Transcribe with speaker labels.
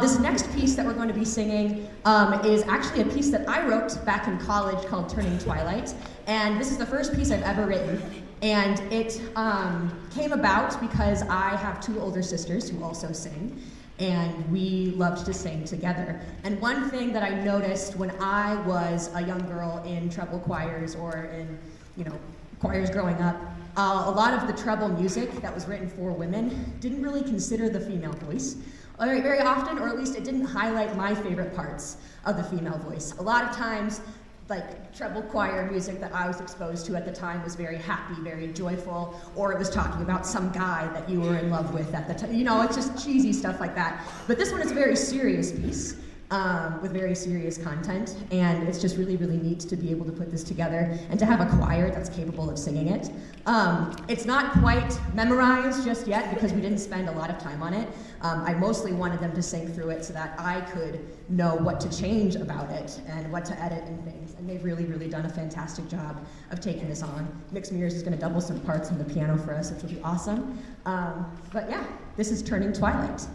Speaker 1: This next piece that we're going to be singing is actually a piece that I wrote back in college called Turning Twilight. And this is the first piece I've ever written. And it came about because I have two older sisters who also sing. And we loved to sing together. And one thing that I noticed when I was a young girl in treble choirs or in, choirs growing up, a lot of the treble music that was written for women didn't really consider the female voice very often, or at least it didn't highlight my favorite parts of the female voice. A lot of times, like treble choir music that I was exposed to at the time was very happy, very joyful, or it was talking about some guy that you were in love with at the time. It's just cheesy stuff like that. But this one is a very serious piece. With very serious content, and it's just really, really neat to be able to put this together and to have a choir that's capable of singing it. It's not quite memorized just yet because we didn't spend a lot of time on it. I mostly wanted them to sing through it so that I could know what to change about it and what to edit and things, and they've really, really done a fantastic job of taking this on. Mix Mears is going to double some parts on the piano for us, which will be awesome. But yeah, this is Turning Twilight.